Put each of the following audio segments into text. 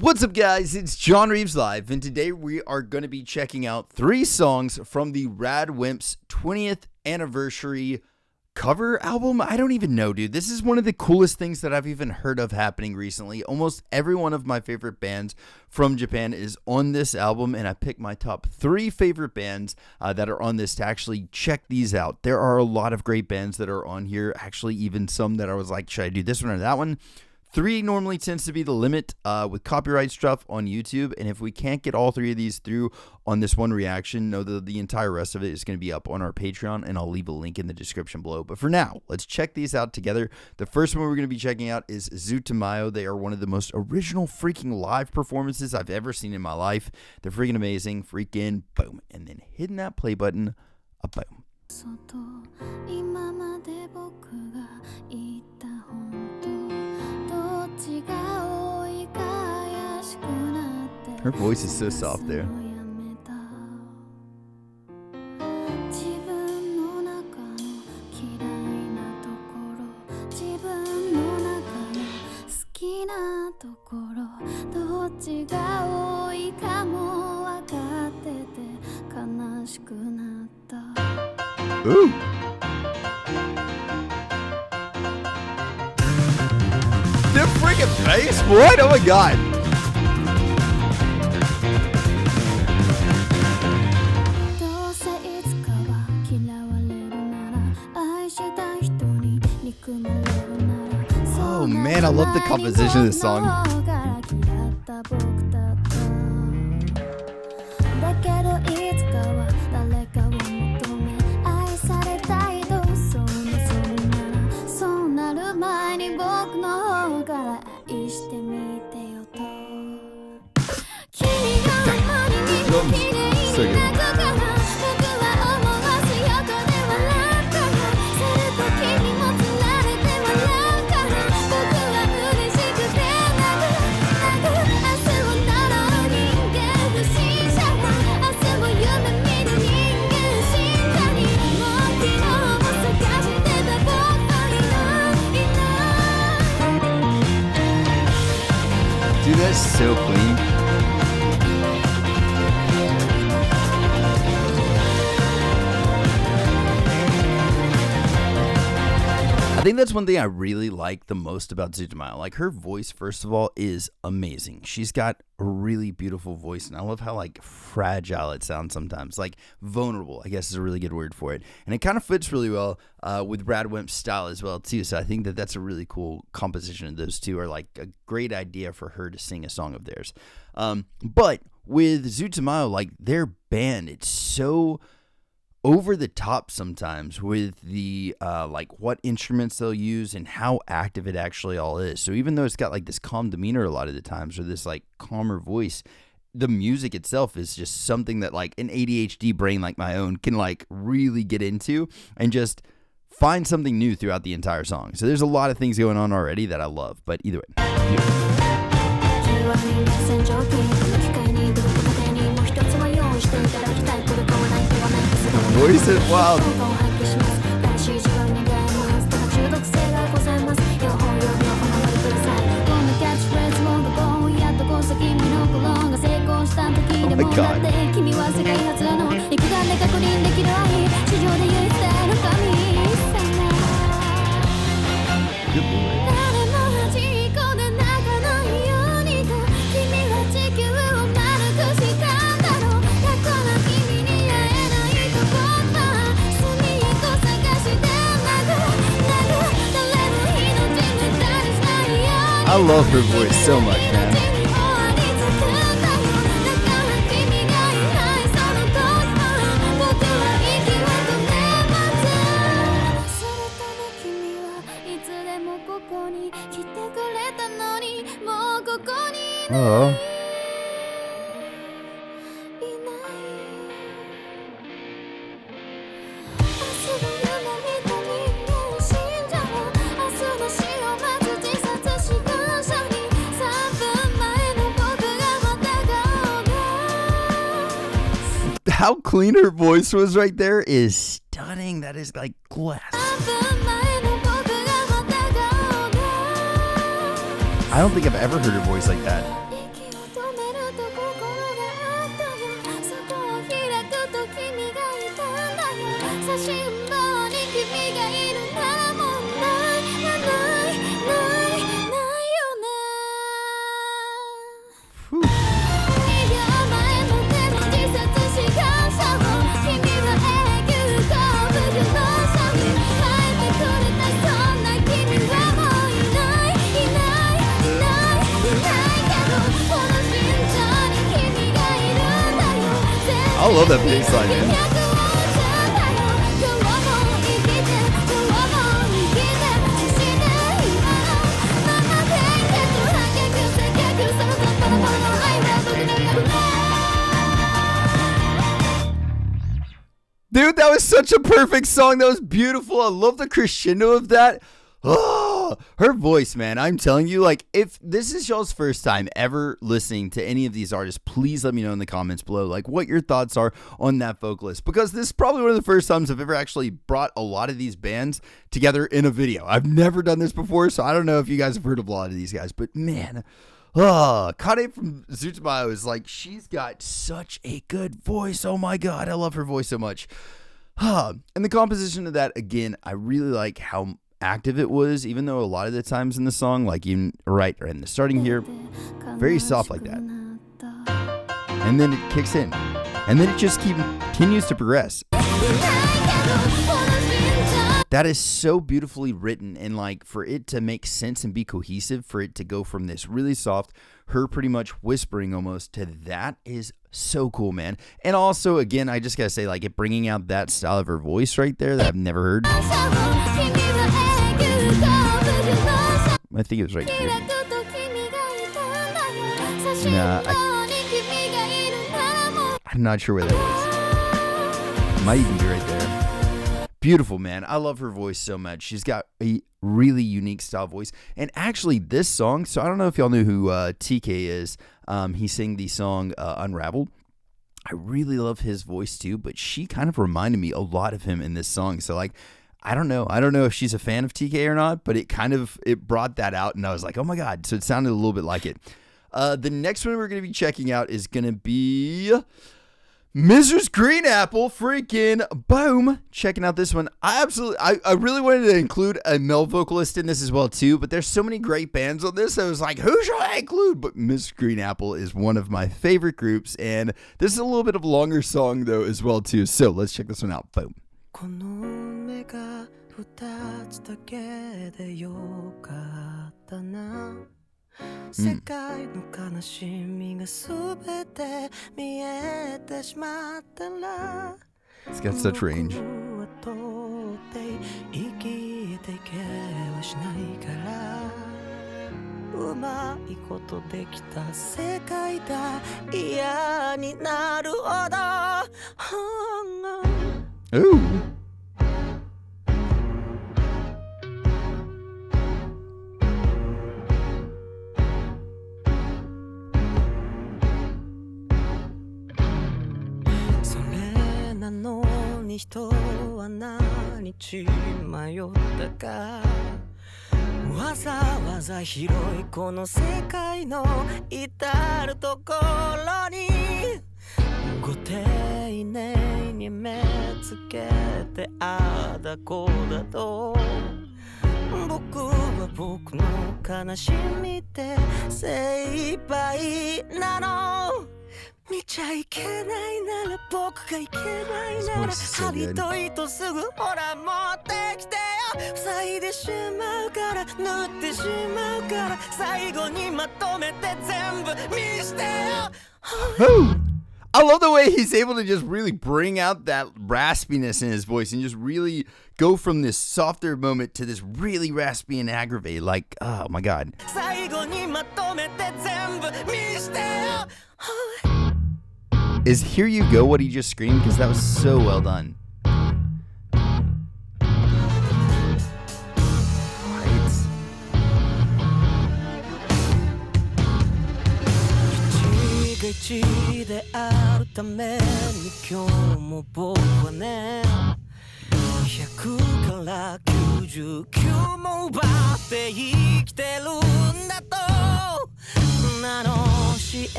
What's up, guys? It's John Reeves Live, and today we are going to be checking out 3 songs from the Radwimps 20th anniversary cover album. I don't even know, dude. This is one of the coolest things that I've even heard of happening recently. Almost every one of my favorite bands from Japan is on this album, and I picked my top 3 favorite bands that are on this to actually check these out. There are a lot of great bands that are on here, actually even some that I was like, should I do this one or that one? 3 normally tends to be the limit with copyright stuff on YouTube, and if we can't get all 3 of these through on this one reaction, know that the entire rest of it is going to be up on our Patreon, and I'll leave a link in the description below. But for now, let's check these out together. The first one we're going to be checking out is Zutomayo. They are one of the most original freaking live performances I've ever seen in my life. They're freaking amazing. Freaking boom. And then hitting that play button, a boom. Her voice is so soft there. Ooh. The freaking bass, what? Oh my god. Oh man, I love the composition of this song. So good. Dude, that's so clean. I think that's one thing I really like the most about Zutomayo. Like, her voice, first of all, is amazing. She's got a really beautiful voice, and I love how, like, fragile it sounds sometimes. Like, vulnerable, I guess is a really good word for it. And it kind of fits really well with Radwimps' style as well, too. So I think that that's a really cool composition. Those two are, like, a great idea for her to sing a song of theirs. But with Zutomayo, like, their band, it's so over the top sometimes with the like what instruments they'll use and how active it actually all is. So even though it's got like this calm demeanor a lot of the times, or this like calmer voice, the music itself is just something that like an ADHD brain like my own can like really get into and just find something new throughout the entire song. So there's a lot of things going on already that I love, but either way. Voice is wild. Oh my god. Good boy. I love her voice so much, man. Oh. How clean her voice was right there is stunning. That is like glass. I don't think I've ever heard her voice like that. I love that bass line, man. Dude, that was such a perfect song. That was beautiful. I love the crescendo of that. Oh, her voice, man. I'm telling you, like, if this is y'all's first time ever listening to any of these artists, please let me know in the comments below, like, what your thoughts are on that vocalist. Because this is probably one of the first times I've ever actually brought a lot of these bands together in a video. I've never done this before, so I don't know if you guys have heard of a lot of these guys. But, man, Kane from Zutomayo is like, she's got such a good voice. Oh, my God. I love her voice so much. And the composition of that, again, I really like how active it was, even though a lot of the times in the song, like even right in the starting here, very soft like that, and then it kicks in, and then it just continues to progress. That is so beautifully written, and like for it to make sense and be cohesive, for it to go from this really soft, her pretty much whispering almost, to that is so cool, man. And also, again, I just gotta say, like, it bringing out that style of her voice right there that I've never heard. I think it was right here. Nah, I'm not sure where that was. Might even be right there. Beautiful, man. I love her voice so much. She's got a really unique style voice. And actually, this song, so I don't know if y'all know who TK is. He sang the song Unraveled. I really love his voice too, but she kind of reminded me a lot of him in this song. So, like, I don't know if she's a fan of TK or not, but it brought that out, and I was like, oh my God. So it sounded a little bit like it. The next one we're going to be checking out is going to be Mrs. Green Apple, freaking boom. Checking out this one. I really wanted to include a male vocalist in this as well too, but there's so many great bands on this. I was like, who should I include? But Mrs. Green Apple is one of my favorite groups, and this is a little bit of a longer song though as well too. So let's check this one out. Boom. この目が二つだけでよかったな。世界の悲しみがすべて見えてしまったら It's got such range. 生きていけはしないからうまいことできた世界だ嫌になるほど Ooh. I love the way he's able to just really bring out that raspiness in his voice and just really go from this softer moment to this really raspy and aggravated. Like, oh my God. Is Here You Go what he just screamed? Because that was so well done.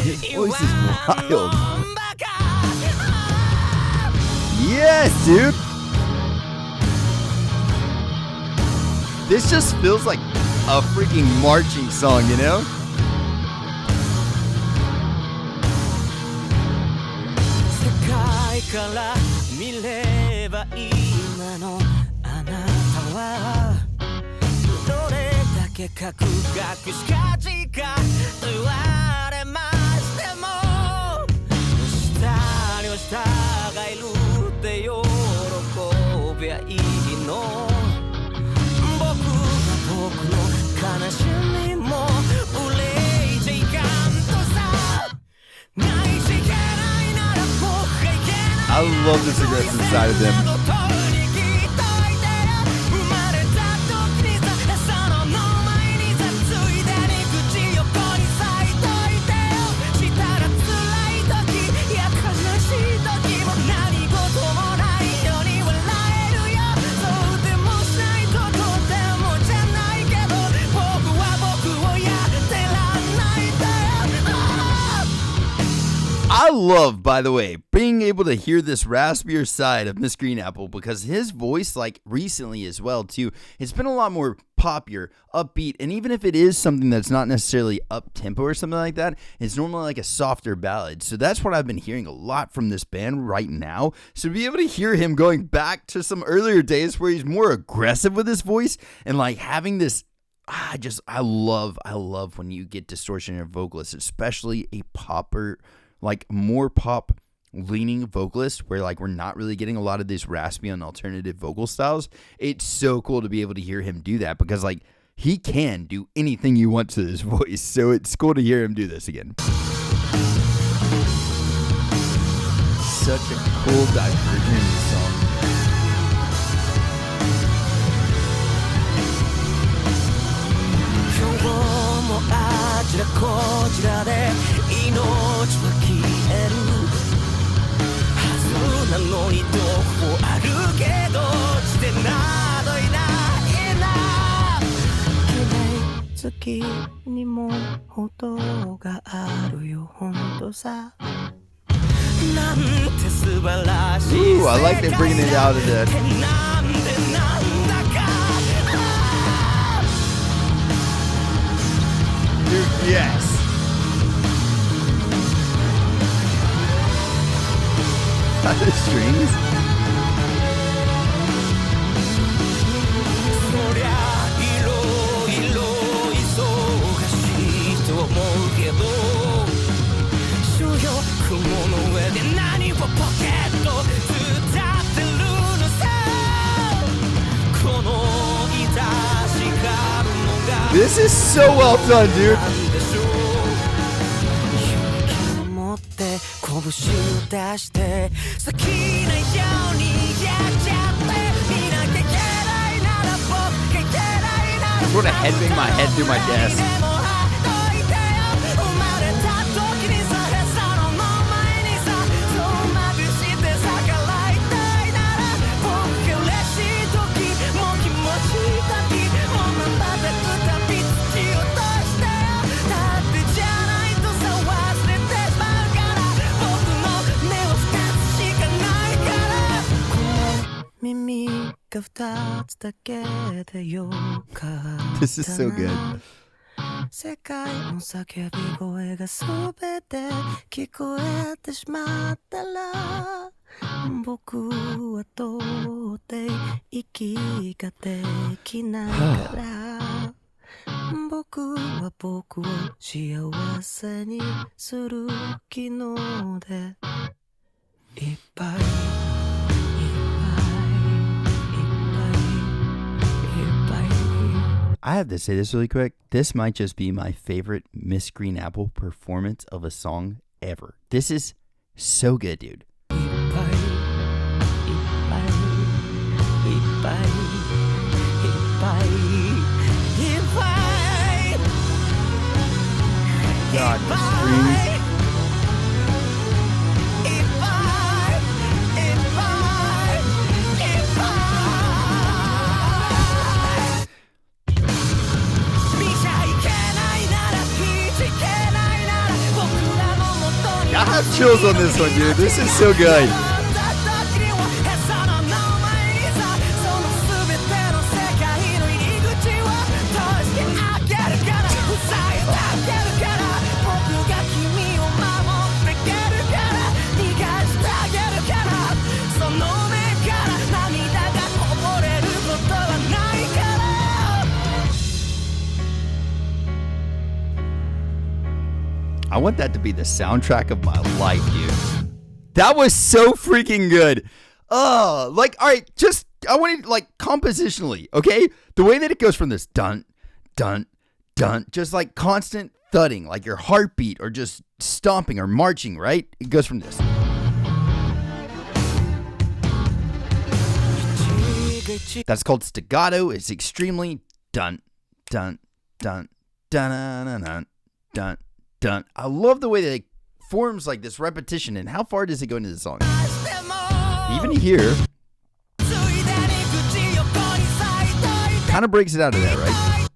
His voice is wild. Yes, dude. This just feels like a freaking marching song, you know? I love this aggressive side of them. I love, by the way, being able to hear this raspier side of Miss Green Apple, because his voice, like recently as well too, it's been a lot more poppier, upbeat, and even if it is something that's not necessarily up tempo or something like that, it's normally like a softer ballad. So that's what I've been hearing a lot from this band right now. So to be able to hear him going back to some earlier days where he's more aggressive with his voice and like having this, I love when you get distortion in your vocalist, especially a popper, like more pop leaning vocalist where like we're not really getting a lot of these raspy and alternative vocal styles. It's so cool to be able to hear him do that, because like he can do anything you want to his voice. So it's cool to hear him do this again. Such a cool diversion in the song. Ooh, I like them bringing it out of that. Dude, yes. The strings. This is so well done, dude. I want to headbang my head through my desk. This is so good. I have to say this really quick. This might just be my favorite Miss Green Apple performance of a song ever. This is so good, dude. God, the strings. chills on this one, dude. This is so good. I want that to be the soundtrack of my life, dude. That was so freaking good. Like, all right, just, I want it, like, compositionally, okay? The way that it goes from this dun, dun, dun, just like constant thudding, like your heartbeat or just stomping or marching, right? It goes from this. That's called staccato. It's extremely dun, dun, dun, dun, dun, dun, dun. Dun. I love the way that it forms like this repetition. And how far does it go into the song? Even here, kind of breaks it out of that, right?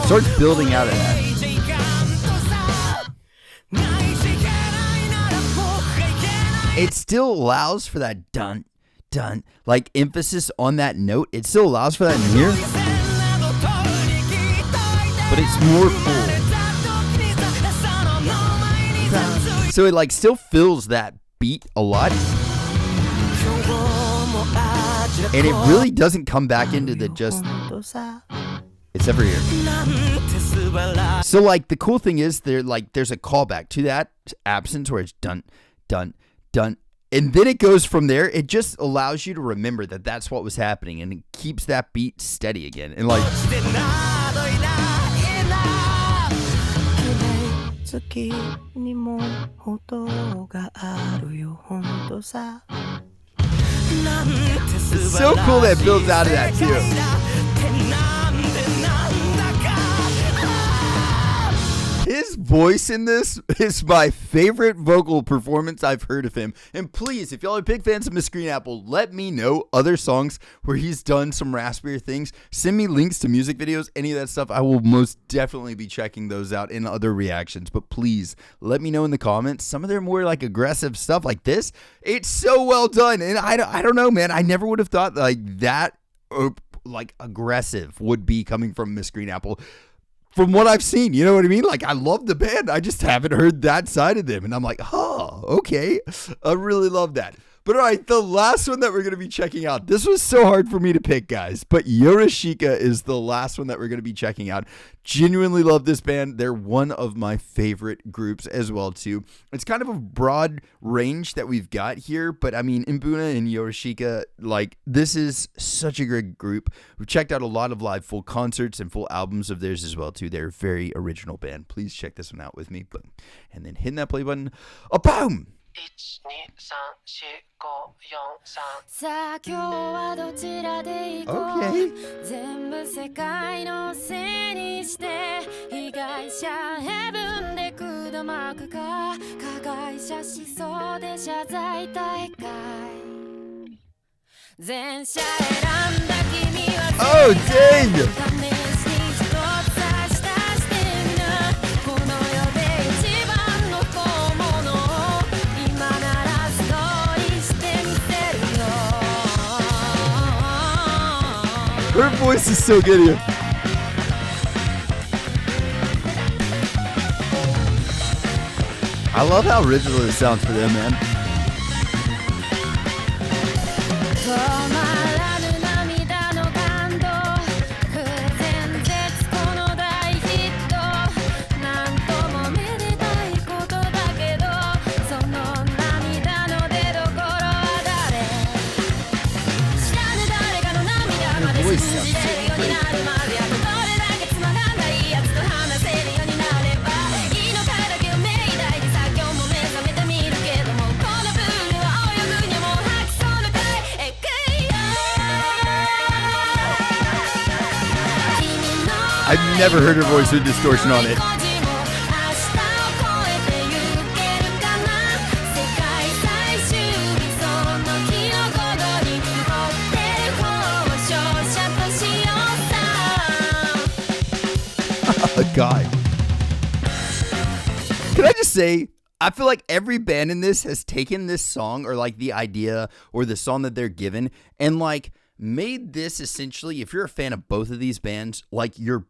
Starts building out of that. It still allows for that dun, dun, like emphasis on that note. It still allows for that in here, but it's more full. So it like still fills that beat a lot, and it really doesn't come back into the just. It's every year. So like the cool thing is there's a callback to that absence where it's dun, dun, dun. And then it goes from there. It just allows you to remember that that's what was happening, and it keeps that beat steady again. And like, it's so cool that it builds out of that too. His voice in this is my favorite vocal performance I've heard of him. And please, if y'all are big fans of Miss Green Apple, let me know other songs where he's done some raspier things. Send me links to music videos, any of that stuff. I will most definitely be checking those out in other reactions. But please, let me know in the comments. Some of their more like aggressive stuff like this, it's so well done. And I don't know, man. I never would have thought like that like aggressive would be coming from Miss Green Apple. From what I've seen, you know what I mean? Like, I love the band. I just haven't heard that side of them. And I'm like, oh, okay. I really love that. But all right, the last one that we're going to be checking out. This was so hard for me to pick, guys. But Yorushika is the last one that we're going to be checking out. Genuinely love this band. They're one of my favorite groups as well, too. It's kind of a broad range that we've got here. But, I mean, Mbuna and Yorushika, like, this is such a great group. We've checked out a lot of live full concerts and full albums of theirs as well, too. They're a very original band. Please check this one out with me. And then hitting that play button. Boom! さあ今日はどちらで行こう全部世界のせいにして被害者ヘブンで口まくか加害者思想で謝罪大会全社選んだ君は Oh dang! Her voice is so good here. I love how original it sounds for them, man. I've never heard her voice with distortion on it. God. Can I just say, I feel like every band in this has taken this song or like the idea or the song that they're given and like made this essentially, if you're a fan of both of these bands, like your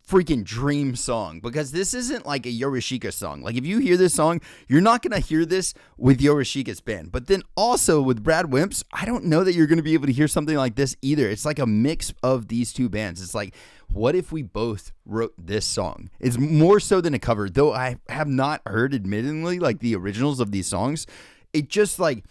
freaking dream song, because this isn't like a Yorushika song. Like if you hear this song, you're not going to hear this with Yorushika's band. But then also with Radwimps, I don't know that you're going to be able to hear something like this either. It's like a mix of these two bands. It's like, what if we both wrote this song? It's more so than a cover, though I have not heard, admittedly, like the originals of these songs. It just like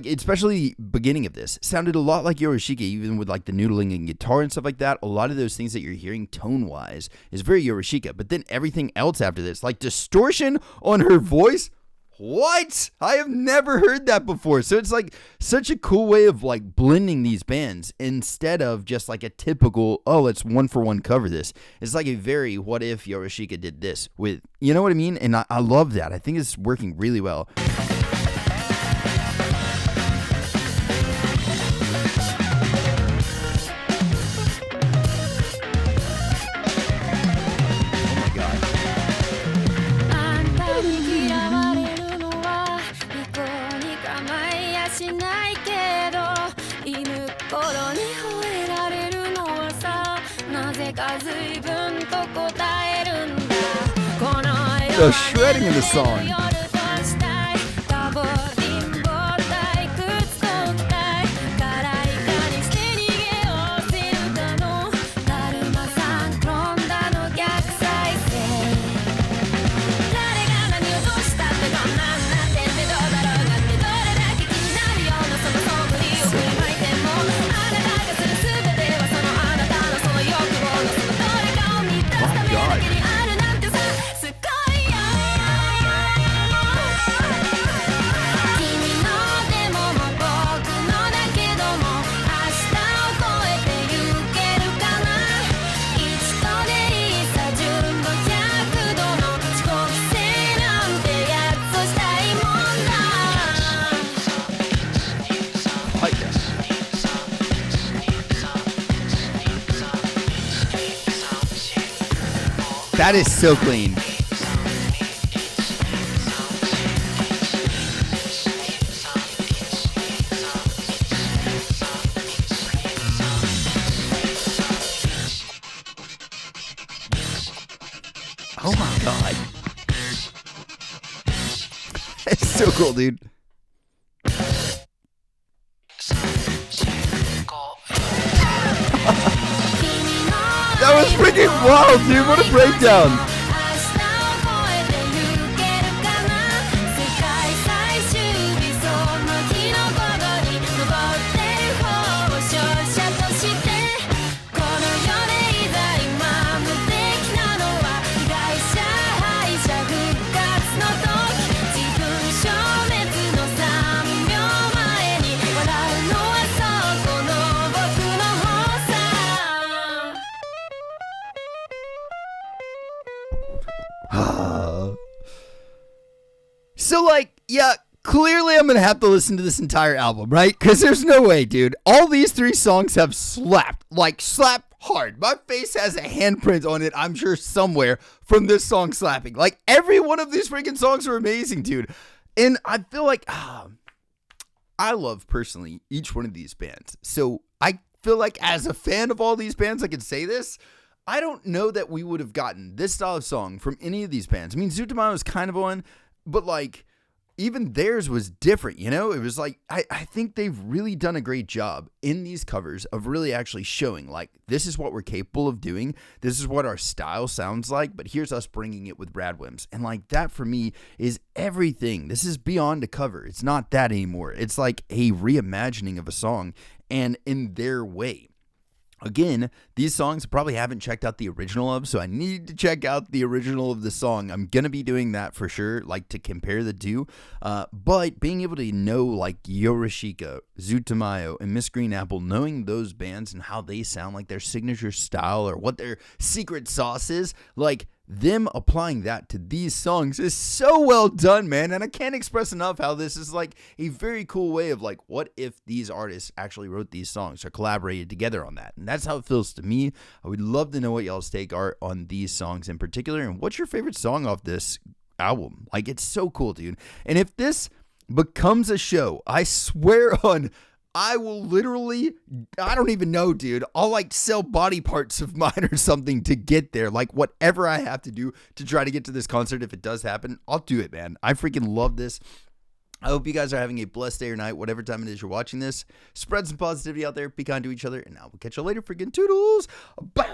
especially the beginning of this sounded a lot like Yorushika, even with like the noodling and guitar and stuff like that. A lot of those things that you're hearing tone wise is very Yorushika, but then everything else after this, like distortion on her voice. What? I have never heard that before. So it's like such a cool way of like blending these bands instead of just like a typical, oh, let's one for one cover this. It's like a very, what if Yorushika did this with, you know what I mean? And I love that. I think it's working really well. The shredding in the song. That is so clean. Oh my God. It's so cool, dude. That was freaking wild, dude. What a breakdown. So, like, yeah, clearly I'm going to have to listen to this entire album, right? Because there's no way, dude. All these three songs have slapped, like, slapped hard. My face has a handprint on it, I'm sure, somewhere from this song slapping. Like, every one of these freaking songs are amazing, dude. And I feel like, I love, personally, each one of these bands. So, I feel like as a fan of all these bands, I can say this. I don't know that we would have gotten this style of song from any of these bands. I mean, Zutomayo was kind of one. But, like, even theirs was different, you know? It was like, I think they've really done a great job in these covers of really actually showing, like, this is what we're capable of doing. This is what our style sounds like. But here's us bringing it with Radwimps. And, like, that for me is everything. This is beyond a cover. It's not that anymore. It's like a reimagining of a song and in their way. Again, these songs I probably haven't checked out the original of, so I need to check out the original of the song. I'm going to be doing that for sure, like to compare the two. But being able to know like Yorushika, Zutomayo, and Miss Green Apple, knowing those bands and how they sound like their signature style or what their secret sauce is, like them applying that to these songs is so well done, man. And I can't express enough how this is like a very cool way of like, what if these artists actually wrote these songs or collaborated together on that? And that's how it feels to me. I would love to know what y'all's take are on these songs in particular, and what's your favorite song off this album. Like, it's so cool, dude. And if this becomes a show, I swear on, I will literally, I don't even know, dude. I'll like sell body parts of mine or something to get there. Like, whatever I have to do to try to get to this concert, if it does happen, I'll do it, man. I freaking love this. I hope you guys are having a blessed day or night, whatever time it is you're watching this. Spread some positivity out there. Be kind to each other. And I will catch you later, freaking toodles. Bye.